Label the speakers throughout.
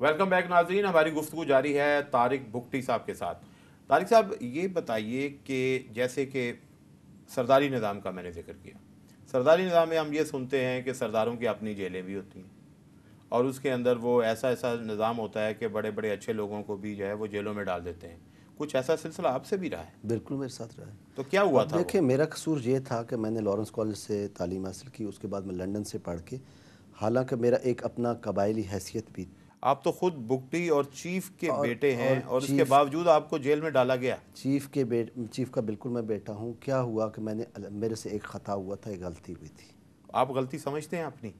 Speaker 1: Welcome back ناظرین، ہماری گفتگو جاری ہے طارق بگٹی صاحب کے ساتھ۔ طارق صاحب یہ بتائیے کہ جیسے کہ سرداری نظام کا میں نے ذکر کیا، سرداری نظام میں ہم یہ سنتے ہیں کہ سرداروں کی اپنی جیلیں بھی ہوتی ہیں اور اس کے اندر وہ ایسا نظام ہوتا ہے کہ بڑے بڑے اچھے لوگوں کو بھی جو ہے وہ جیلوں میں ڈال دیتے ہیں۔ کچھ ایسا سلسلہ آپ سے بھی رہا ہے؟
Speaker 2: بالکل میرے ساتھ رہا ہے۔
Speaker 1: تو کیا ہوا
Speaker 2: اب
Speaker 1: تھا وہ؟
Speaker 2: دیکھیں، میرا قصور یہ تھا کہ میں نے لارنس کالج سے تعلیم حاصل کی، اس کے بعد میں لنڈن سے پڑھ کے، حالانکہ میرا ایک اپنا قبائلی حیثیت بھی
Speaker 1: آپ تو خود بگٹی اور چیف کے بیٹے
Speaker 2: اور
Speaker 1: ہیں اور اس کے
Speaker 2: چیف
Speaker 1: باوجود آپ کو جیل میں ڈالا گیا۔
Speaker 2: چیف کا بالکل میں بیٹا ہوں۔ کیا ہوا کہ میرے سے ایک خطا ہوا تھا، ایک غلطی ہوئی تھی۔
Speaker 1: آپ غلطی سمجھتے ہیں اپنی؟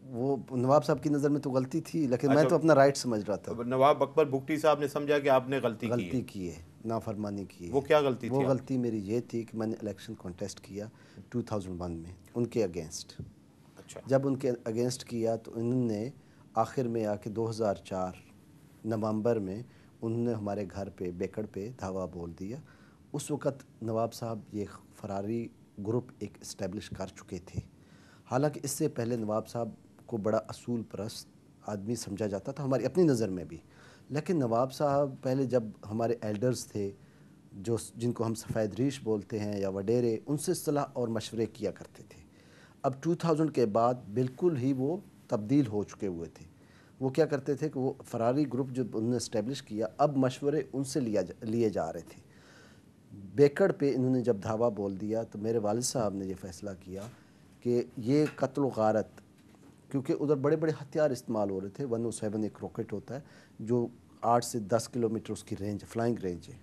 Speaker 2: وہ نواب صاحب کی نظر میں تو غلطی تھی، لیکن میں
Speaker 1: اچھا،
Speaker 2: تو اپنا رائٹ سمجھ رہا تھا۔
Speaker 1: نواب اکبر بگٹی صاحب نے سمجھا کہ آپ نے غلطی کی ہے۔
Speaker 2: غلطی کی ہے، نافرمانی کی ہے۔
Speaker 1: وہ کیا غلطی
Speaker 2: وہ
Speaker 1: تھی؟
Speaker 2: غلطی میری یہ تھی کہ میں نے الیکشن کانٹیسٹ کیا 2001 میں ان کے اگینسٹ۔
Speaker 1: اچھا،
Speaker 2: جب ان کے اگینسٹ کیا تو انہوں نے آخر میں آ کے 2004 نومبر میں انہوں نے ہمارے گھر پہ بیکڑ پہ دھاوا بول دیا۔ اس وقت نواب صاحب یہ فراری گروپ ایک اسٹیبلش کر چکے تھے، حالانکہ اس سے پہلے نواب صاحب کو بڑا اصول پرست آدمی سمجھا جاتا تھا ہماری اپنی نظر میں بھی، لیکن نواب صاحب پہلے جب ہمارے ایلڈرز تھے جن کو ہم سفید ریش بولتے ہیں یا وڈیرے، ان سے صلاح اور مشورے کیا کرتے تھے۔ اب 2000 کے بعد بالکل ہی وہ تبدیل ہو چکے ہوئے تھے۔ وہ کیا کرتے تھے کہ وہ فراری گروپ جو انہوں نے اسٹیبلش کیا، اب مشورے ان سے لیے جا رہے تھے۔ بیکڑ پہ انہوں نے جب دھاوا بول دیا تو میرے والد صاحب نے یہ فیصلہ کیا کہ یہ قتل و غارت، کیونکہ ادھر بڑے بڑے ہتھیار استعمال ہو رہے تھے۔ 107 ایک راکٹ ہوتا ہے جو 8 سے 10 کلومیٹر اس کی رینج، فلائنگ رینج ہے۔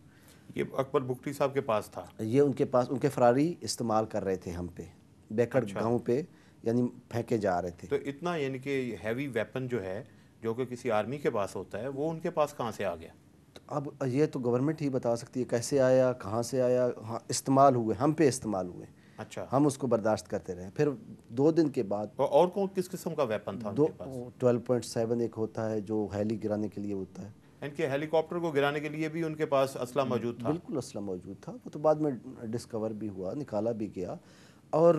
Speaker 1: یہ اکبر بگٹی صاحب کے پاس تھا؟
Speaker 2: یہ ان کے پاس، ان کے فراری استعمال کر رہے تھے ہم پہ، بیکڑ
Speaker 1: اچھا،
Speaker 2: گاؤں پہ، یعنی پھینکے جا رہے تھے۔
Speaker 1: تو اتنا یعنی کہ ہیوی ویپن جو ہے جو کہ کسی آرمی کے پاس ہوتا ہے، وہ ان کے پاس کہاں سے آ گیا؟
Speaker 2: اب یہ تو گورنمنٹ ہی بتا سکتی ہے کیسے آیا، کہاں سے آیا۔ ہاں، استعمال ہوئے، ہم پہ استعمال ہوئے،
Speaker 1: اچھا،
Speaker 2: ہم اس کو برداشت کرتے رہے۔ پھر 2 دن کے بعد
Speaker 1: اور کون کس قسم کا ویپن تھا ان کے پاس؟
Speaker 2: 12.7 ایک ہوتا ہے جو ہیلی گرانے کے لیے ہوتا ہے۔
Speaker 1: ان کے ہیلی کاپٹر کو گرانے کے لیے بھی ان کے پاس اسلحہ موجود تھا؟
Speaker 2: بالکل اسلحہ موجود تھا، وہ تو بعد میں ڈسکور بھی ہوا، نکالا بھی گیا۔ اور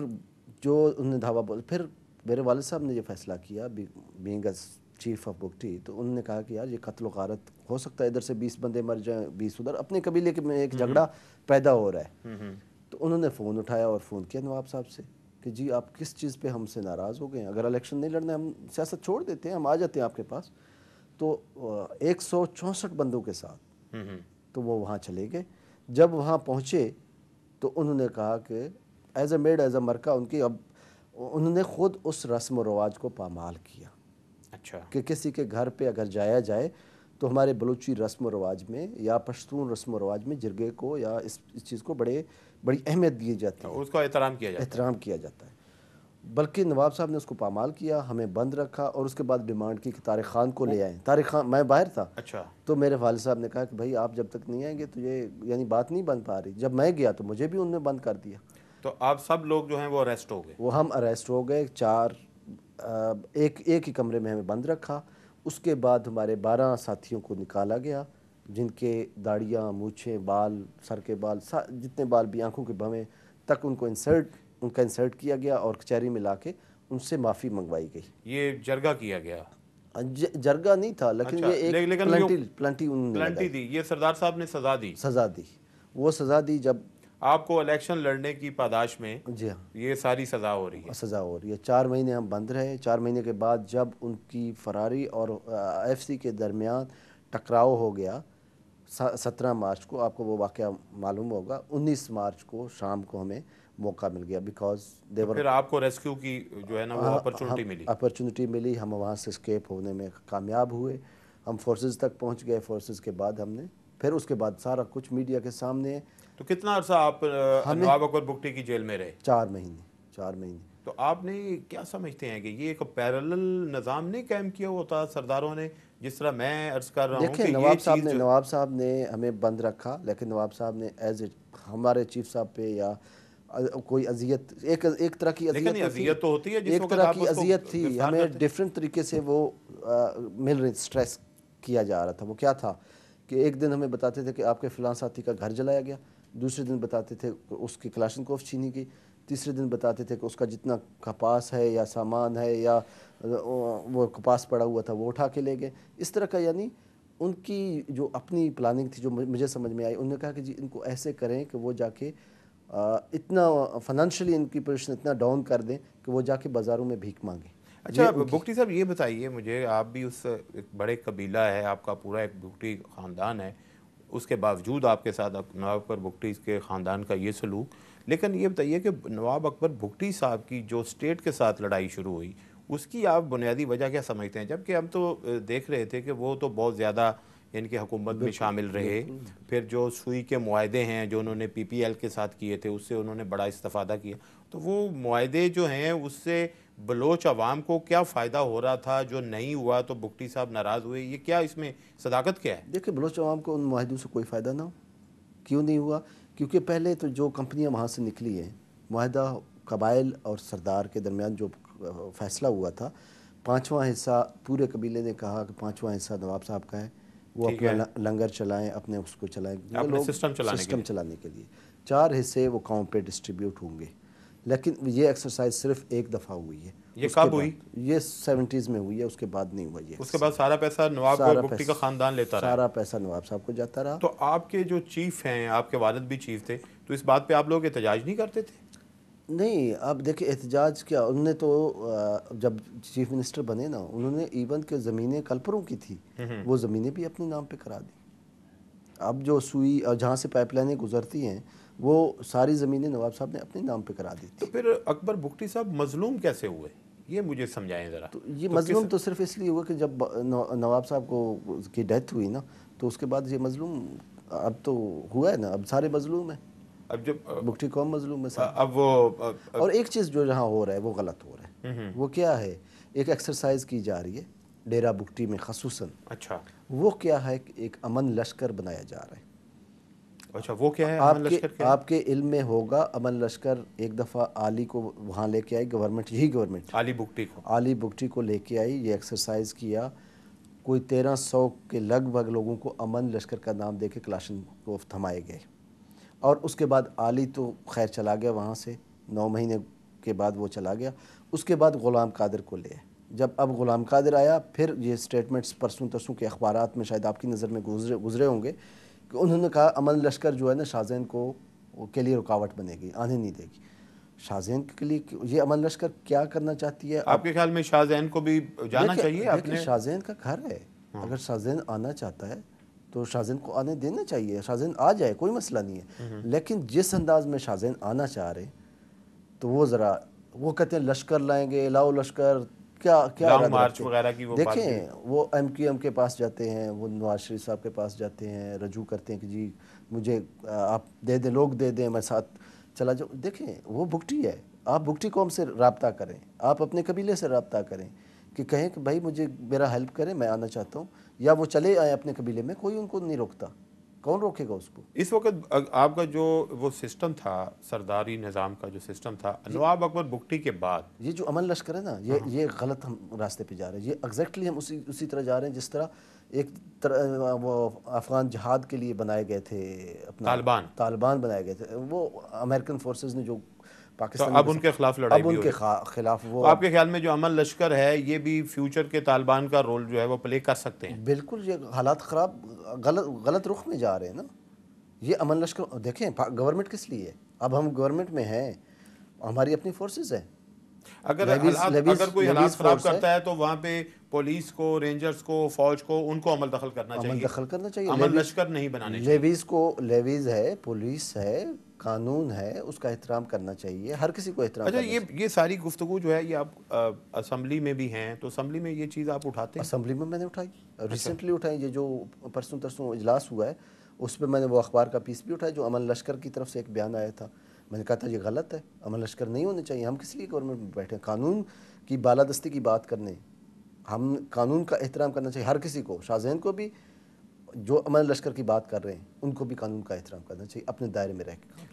Speaker 2: جو انہوں نے دھاوا بول، پھر میرے والد صاحب نے یہ فیصلہ کیا being as chief of Bugti, تو انہوں نے کہا کہ یار یہ قتل و غارت ہو سکتا ہے، ادھر سے 20 بندے مر جائیں، 20 ادھر، اپنے قبیلے میں ایک جھگڑا پیدا ہو رہا ہے۔ تو انہوں نے فون اٹھایا اور فون کیا نواب صاحب سے کہ جی آپ کس چیز پہ ہم سے ناراض ہو گئے ہیں؟ اگر الیکشن نہیں لڑنا ہے ہم سیاست چھوڑ دیتے ہیں، ہم آ جاتے ہیں آپ کے پاس۔ تو 164 بندوں کے ساتھ تو وہ وہاں چلے گئے۔ جب وہاں پہنچے تو انہوں نے کہا کہ ایز اے میڈ ایز اے مرکہ ان کی، اب انہوں نے خود اس رسم و رواج کو پامال کیا۔
Speaker 1: اچھا،
Speaker 2: کہ کسی کے گھر پہ اگر جایا جائے تو ہمارے بلوچی رسم و رواج میں یا پشتون رسم و رواج میں جرگے کو یا اس چیز کو بڑی اہمیت دی جاتی ہے،
Speaker 1: اس کا احترام کیا جاتا ہے۔
Speaker 2: احترام کیا جاتا ہے۔ بلکہ نواب صاحب نے اس کو پامال کیا، ہمیں بند رکھا، اور اس کے بعد ڈیمانڈ کی کہ طارق خان کو لے آئیں۔ طارق خان، میں باہر تھا،
Speaker 1: اچھا،
Speaker 2: تو میرے والد صاحب نے کہا کہ بھائی آپ جب تک نہیں آئیں گے تو یہ یعنی بات نہیں بن پا رہی۔ جب میں گیا تو مجھے بھی انہوں نے بند کر دیا۔
Speaker 1: تو آپ سب لوگ جو ہیں وہ اریسٹ ہو گئے؟
Speaker 2: وہ ہم اریسٹ ہو گئے، ایک ہی کمرے میں ہمیں بند رکھا۔ اس کے بعد ہمارے 12 ساتھیوں کو نکالا گیا، جن کے داڑیاں، مونچھیں، بال، سر کے بال، جتنے بال بھی، آنکھوں کے بھویں تک ان کا انسرٹ کیا گیا اور کچہری میں لا کے ان سے معافی منگوائی گئی۔
Speaker 1: یہ جرگہ کیا گیا؟
Speaker 2: جرگہ نہیں تھا، لیکن
Speaker 1: اچھا،
Speaker 2: یہ ایک پلنٹی انہوں نے
Speaker 1: پلنٹی
Speaker 2: لگائی،
Speaker 1: دی، یہ سردار صاحب نے سزا دی؟
Speaker 2: سزا دی۔ وہ سزا دی جب
Speaker 1: آپ کو الیکشن لڑنے کی پاداش میں
Speaker 2: جی ہاں
Speaker 1: یہ ساری سزا ہو رہی ہے؟
Speaker 2: سزا ہو رہی ہے۔ 4 مہینے ہم بند رہے۔ 4 مہینے کے بعد جب ان کی فراری اور ایف سی کے درمیان ٹکراؤ ہو گیا 17 مارچ کو، آپ کو وہ واقعہ معلوم ہوگا، 19 مارچ کو شام کو ہمیں موقع مل گیا، بیکاز
Speaker 1: پھر آپ کو ریسکیو کی جو ہے نا وہ اپرچونٹی ملی؟
Speaker 2: اپرچونٹی ملی، ہم وہاں سے اسکیپ ہونے میں کامیاب ہوئے، ہم فورسز تک پہنچ گئے۔ فورسز کے بعد ہم نے پھر اس کے بعد سارا کچھ میڈیا کے سامنے۔
Speaker 1: تو کتنا عرصہ آپ نواب اکبر بگٹی کی جیل میں رہے؟
Speaker 2: 4 مہینے 4 مہینے۔
Speaker 1: تو آپ نے کیا سمجھتے ہیں کہ یہ ایک پیرالل نظام نہیں قائم کیا ہوتا سرداروں نے، جس طرح میں عرض کر رہا ہوں
Speaker 2: دیکھیں،
Speaker 1: کہ یہ چیز
Speaker 2: نواب صاحب نے ہمیں بند رکھا، لیکن نواب صاحب نے ایز اے ہمارے چیف صاحب پہ یا کوئی اذیت، ایک طرح کی
Speaker 1: لیکن اذیت تو ہوتی ہے جس
Speaker 2: ایک
Speaker 1: وقت
Speaker 2: طرح
Speaker 1: آپ
Speaker 2: کی
Speaker 1: اس کو
Speaker 2: اذیت تھی،
Speaker 1: گرفتار
Speaker 2: ہمیں
Speaker 1: کرتے؟
Speaker 2: ڈیفرنٹ طریقے سے وہ مل رہی، سٹریس کیا جا رہا تھا۔ وہ کیا تھا کہ ایک دن ہمیں بتاتے تھے کہ آپ کے فلاں ساتھی کا گھر جلایا گیا، دوسرے دن بتاتے تھے اس کی کلاشنکوف چھینی گئی، تیسرے دن بتاتے تھے کہ اس کا جتنا کپاس ہے یا سامان ہے یا وہ کپاس پڑا ہوا تھا وہ اٹھا کے لے گئے. اس طرح کا یعنی ان کی جو اپنی پلاننگ تھی جو مجھے سمجھ میں آئی, انہوں نے کہا کہ جی ان کو ایسے کریں کہ وہ جا کے اتنا فائنانشلی ان کی پوزیشن اتنا ڈاؤن کر دیں کہ وہ جا کے بازاروں میں بھیک مانگیں.
Speaker 1: اچھا بگٹی صاحب یہ بتائیے مجھے, آپ بھی اس ایک بڑے قبیلہ ہے, آپ کا پورا ایک بگٹی خاندان ہے, اس کے باوجود آپ کے ساتھ نواب اکبر بگٹی کے خاندان کا یہ سلوک, لیکن یہ بتائیے کہ نواب اکبر بگٹی صاحب کی جو اسٹیٹ کے ساتھ لڑائی شروع ہوئی اس کی آپ بنیادی وجہ کیا سمجھتے ہیں؟ جبکہ ہم تو دیکھ رہے تھے کہ وہ تو بہت زیادہ ان کی حکومت میں شامل رہے, پھر جو سوئی کے معاہدے ہیں جو انہوں نے پی پی ایل کے ساتھ کیے تھے اس سے انہوں نے بڑا استفادہ کیا, تو وہ معاہدے جو ہیں اس سے بلوچ عوام کو کیا فائدہ ہو رہا تھا جو نہیں ہوا تو بگٹی صاحب ناراض ہوئے؟ یہ کیا اس میں صداقت کیا ہے؟
Speaker 2: دیکھیں بلوچ عوام کو ان معاہدوں سے کوئی فائدہ نہ ہو. کیوں نہیں ہوا؟ کیونکہ پہلے تو جو کمپنیاں وہاں سے نکلی ہیں, معاہدہ قبائل اور سردار کے درمیان جو فیصلہ ہوا تھا, 5واں حصہ پورے قبیلے نے کہا کہ 5واں حصہ نواب صاحب کا ہے, وہ
Speaker 1: ٹھیک ہے,
Speaker 2: اپنا لنگر چلائیں, اپنے اس کو چلائیں,
Speaker 1: اپنے
Speaker 2: لوگ
Speaker 1: سسٹم چلانے کے لیے.
Speaker 2: چلانے کے لیے. 4 حصے وہ قوم پہ ڈسٹریبیوٹ ہوں گے. لیکن یہ ایکسرسائز صرف ایک دفعہ ہوئی ہے.
Speaker 1: یہ کب ہوئی؟
Speaker 2: یہ 70s میں ہوئی ہے, اس کے بعد نہیں ہوا. یہ
Speaker 1: اس کے بعد سارا پیسہ نواب اکبر بگٹی کا خاندان لیتا رہا؟
Speaker 2: سارا پیسہ نواب صاحب کو جاتا رہا.
Speaker 1: تو آپ کے جو چیف ہیں, آپ کے والد بھی چیف تھے, تو اس بات پہ آپ لوگ احتجاج نہیں کرتے تھے؟
Speaker 2: نہیں, اب دیکھیں احتجاج کیا, انہوں نے تو جب چیف منسٹر بنے نا, انہوں نے ایون کہ زمینیں کلپروں کی تھی وہ زمینیں بھی اپنے نام پہ کرا دیں. اب جو سوئی جہاں سے پائپ لائنیں گزرتی ہیں وہ ساری زمینیں نواب صاحب نے اپنے نام پہ کرا دی
Speaker 1: تو
Speaker 2: تھی.
Speaker 1: پھر اکبر بگٹی صاحب مظلوم کیسے ہوئے, یہ مجھے سمجھائیں ذرا.
Speaker 2: تو یہ مظلوم تو صرف اس لیے ہوا کہ جب نواب صاحب کو کی ڈیتھ ہوئی نا, تو اس کے بعد یہ مظلوم اب تو ہوا ہے نا, اب سارے مظلوم ہیں,
Speaker 1: اب جب
Speaker 2: بگٹی قوم مظلوم ہے.
Speaker 1: اب وہ
Speaker 2: اور ایک چیز جو جہاں ہو رہا ہے وہ غلط ہو رہا ہے. وہ کیا ہے؟ ایک ایکسرسائز کی جا رہی ہے ڈیرہ بگٹی میں خصوصاً.
Speaker 1: اچھا,
Speaker 2: وہ کیا ہے کہ ایک امن لشکر بنایا جا رہا ہے.
Speaker 1: اچھا, وہ کیا ہے امن لشکر کیا ہے؟
Speaker 2: آپ کے علم میں ہوگا, امن لشکر ایک دفعہ علی کو وہاں لے کے آئی گورنمنٹ, یہی گورنمنٹ
Speaker 1: علی بگٹی کو,
Speaker 2: علی بگٹی کو لے کے آئی. یہ ایکسرسائز کیا, کوئی 1300 کے لگ بھگ لوگوں کو امن لشکر کا نام دے کے کلاشن کو تھمائے گئے. اور اس کے بعد علی تو خیر چلا گیا وہاں سے, 9 مہینے کے بعد وہ چلا گیا. اس کے بعد غلام قادر کو لے آئے. جب اب غلام قادر آیا, پھر یہ سٹیٹمنٹس پرسوں ترسوں کے اخبارات میں شاید آپ کی نظر میں گزرے ہوں گے کہ انہوں نے کہا امن لشکر جو ہے نا شاہزین کو کے لیے رکاوٹ بنے گی, آنے نہیں دے گی. شاہزین کے لیے یہ امن لشکر کیا کرنا چاہتی ہے؟
Speaker 1: آپ کے خیال میں شاہزین کو بھی جانا چاہیے؟
Speaker 2: دیکھیں شاہزین کا گھر ہے, اگر شاہزین آنا چاہتا ہے تو شاہزین کو آنے دینا چاہیے, شاہزین آ جائے, کوئی مسئلہ نہیں ہے. لیکن جس انداز میں شاہزین آنا چاہ رہے تو وہ ذرا, وہ کہتے ہیں لشکر لائیں گے, لاؤ لشکر, کیا
Speaker 1: لانگ مارچ وغیرہ کی وہ بات.
Speaker 2: دیکھیں وہ ایم کیو ایم کے پاس جاتے ہیں, وہ نواز شریف صاحب کے پاس جاتے ہیں, رجوع کرتے ہیں کہ جی مجھے آپ دے دیں, لوگ دے دیں, میں ساتھ چلا جاؤں. دیکھیں وہ بگٹی ہے, آپ بگٹی قوم سے رابطہ کریں, آپ اپنے قبیلے سے رابطہ کریں کہ کہیں کہ بھائی مجھے میرا ہیلپ کریں, میں آنا چاہتا ہوں, یا وہ چلے آئیں اپنے قبیلے میں, کوئی ان کو نہیں روکتا. کون روکے گا اس کو؟
Speaker 1: اس وقت آپ کا جو وہ سسٹم تھا, سرداری نظام کا جو سسٹم تھا نواب اکبر بگٹی کے بعد,
Speaker 2: یہ جو امن لشکر ہے نا, یہ غلط ہم راستے پہ جا رہے ہیں. یہ ایگزیکٹلی ہم اسی طرح جا رہے ہیں جس طرح ایک وہ افغان جہاد کے لیے بنائے گئے تھے, اپنا طالبان بنائے گئے تھے. وہ امریکن فورسز نے جو پاکستان,
Speaker 1: اب ان کے خلاف لڑائی
Speaker 2: اب ان کے خلاف وہ.
Speaker 1: آپ کے خیال میں جو امن لشکر ہے یہ بھی فیوچر کے طالبان کا رول جو ہے وہ پلے کر سکتے ہیں؟
Speaker 2: بالکل, یہ حالات خراب, غلط رخ میں جا رہے ہیں نا. یہ امن لشکر دیکھیں گورنمنٹ کس لیے ہے؟ اب ہم گورنمنٹ میں ہیں, ہماری اپنی فورسز ہیں.
Speaker 1: اگر کوئی حالات خراب کرتا ہے تو وہاں پہ پولیس کو, رینجرز کو, فوج کو, ان کو عمل دخل کرنا چاہیے, امن لشکر نہیں بنانے چاہیے.
Speaker 2: لیویز ہے, پولیس ہے, قانون ہے, اس کا احترام کرنا چاہیے, ہر کسی کو احترام کرنا چاہیے.
Speaker 1: یہ ساری گفتگو جو ہے یہ آپ اسمبلی میں بھی ہیں, تو اسمبلی میں یہ چیز آپ اٹھاتے ہیں؟
Speaker 2: اسمبلی میں نے اٹھائی, ریسنٹلی اٹھائی. یہ جو پرسوں ترسوں اجلاس ہوا ہے اس پہ میں نے وہ اخبار کا پیس بھی اٹھایا جو امن لشکر کی طرف سے ایک بیان آیا تھا. میں نے کہا تھا یہ غلط ہے, امن لشکر نہیں ہونے چاہیے. ہم کس لیے گورنمنٹ میں بیٹھے ہیں؟ قانون کی بالادستی کی بات کرنے, ہم قانون کا احترام کرنا چاہیے ہر کسی کو. شاہزین کو بھی, جو امن لشکر کی بات کر رہے ہیں ان کو بھی قانون کا احترام کرنا چاہیے, اپنے دائرے میں رہ کے.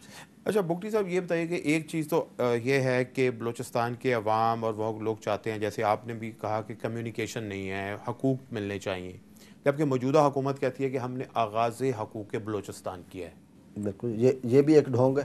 Speaker 1: اچھا بگٹی صاحب یہ بتائیے کہ ایک چیز تو یہ ہے کہ بلوچستان کے عوام اور وہ لوگ چاہتے ہیں, جیسے آپ نے بھی کہا کہ کمیونیکیشن نہیں ہے, حقوق ملنے چاہیے, جبکہ موجودہ حکومت کہتی ہے کہ ہم نے آغاز حقوق بلوچستان کیا ہے.
Speaker 2: بالکل, یہ بھی ایک ڈھونگ ہے.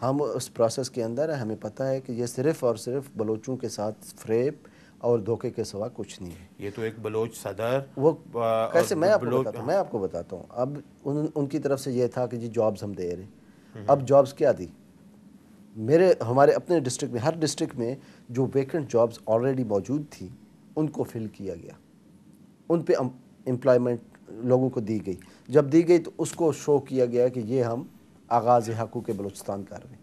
Speaker 2: ہم اس پروسیس کے اندر ہیں. ہمیں پتہ ہے کہ یہ صرف اور صرف بلوچوں کے ساتھ فریب اور دھوکے کے سوا کچھ نہیں ہے.
Speaker 1: یہ تو ایک بلوچ صدر
Speaker 2: وہ کیسے میں
Speaker 1: بلوچ
Speaker 2: آپ کو بتاتا ہوں. اب ان کی طرف سے یہ تھا کہ جی جابز ہم دے رہے ہیں. اب جابز کیا دی؟ ہمارے اپنے ڈسٹرکٹ میں، ہر ڈسٹرکٹ میں جو ویکنٹ جابز آلریڈی موجود تھی ان کو فل کیا گیا، ان پہ امپلائمنٹ لوگوں کو دی گئی. جب دی گئی تو اس کو شو کیا گیا کہ یہ ہم آغاز حقوق بلوچستان کر رہے ہیں.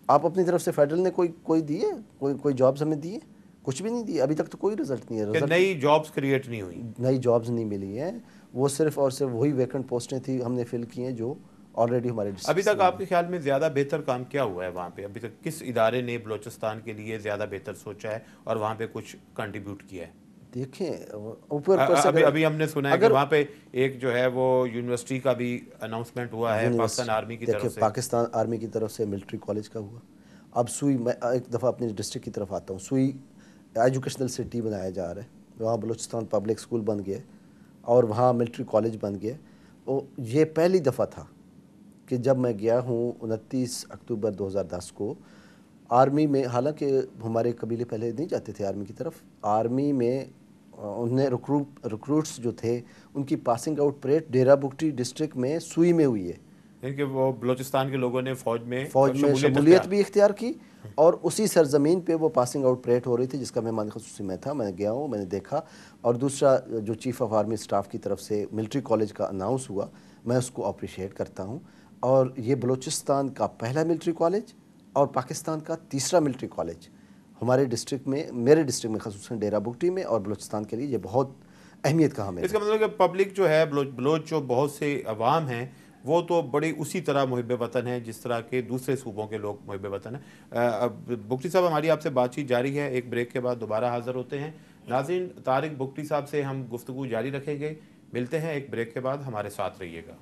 Speaker 2: آپ اپنی طرف سے فیڈرل نے کوئی دیے، کوئی جابز ہمیں دیے؟ کچھ بھی نہیں دیے. ابھی تک تو کوئی رزلٹ نہیں ہے.
Speaker 1: کہ نئی جابز کریٹ نہیں ہوئی،
Speaker 2: نئی جابز نہیں ملی ہیں. وہ صرف اور صرف وہی ویکنٹ پوسٹیں تھیں ہم نے فل کی ہیں جو آلریڈی ہمارے ڈسٹرکٹ.
Speaker 1: ابھی تک آپ کے خیال میں زیادہ بہتر کام کیا ہوا ہے وہاں پہ؟ ابھی تک کس ادارے نے بلوچستان کے لیے زیادہ بہتر سوچا ہے اور وہاں پہ کچھ کنٹریبیوٹ کیا ہے؟
Speaker 2: دیکھیں اوپر سے
Speaker 1: ابھی ہم نے سنا ہے کہ وہاں پہ ایک جو ہے وہ یونیورسٹی کا بھی اناؤنسمنٹ ہوا ہے پاکستان آرمی کی طرف سے.
Speaker 2: پاکستان آرمی کی طرف سے ملٹری کالج کا ہوا. اب سوئی، میں ایک دفعہ اپنی ڈسٹرکٹ کی طرف آتا ہوں، سوئی ایجوکیشنل سٹی بنایا جا رہا ہے. وہاں بلوچستان پبلک اسکول بن گیا اور وہاں ملٹری کالج بن گیا. یہ پہلی دفعہ تھا کہ جب میں گیا ہوں 29 اکتوبر 2010 کو آرمی میں. حالانکہ ہمارے قبیلے پہلے نہیں جاتے تھے آرمی کی طرف. آرمی میں انہیں ریکروٹس جو تھے ان کی پاسنگ آؤٹ پریڈ ڈیرہ بگٹی ڈسٹرکٹ میں سوئی میں ہوئی ہے.
Speaker 1: یعنی کہ وہ بلوچستان کے لوگوں نے فوج میں
Speaker 2: شمولیت بھی اختیار کی اور اسی سرزمین پہ وہ پاسنگ آؤٹ پریڈ ہو رہی تھی جس کا مہمان خصوصی میں تھا. میں گیا ہوں، میں نے دیکھا. اور دوسرا جو چیف آف آرمی سٹاف کی طرف سے ملٹری کالج کا اناؤنس ہوا، میں اس کو اپریشیٹ کرتا ہوں. اور یہ بلوچستان کا پہلا ملٹری کالج اور پاکستان کا تیسرا ملٹری کالج ہمارے ڈسٹرکٹ میں، میرے ڈسٹرکٹ میں خصوصاً ڈیرہ بگٹی میں، اور بلوچستان کے لیے یہ بہت اہمیت کا حامل ہے.
Speaker 1: اس کا مطلب کہ پبلک جو ہے بلوچ جو بہت سے عوام ہیں وہ تو بڑی اسی طرح محب وطن ہیں جس طرح کے دوسرے صوبوں کے لوگ محب وطن ہیں. بگٹی صاحب ہماری آپ سے بات چیت جاری ہے، ایک بریک کے بعد دوبارہ حاضر ہوتے ہیں. ناظرین، طارق بگٹی صاحب سے ہم گفتگو جاری رکھیں گے. ملتے ہیں ایک بریک کے بعد، ہمارے ساتھ رہیے گا.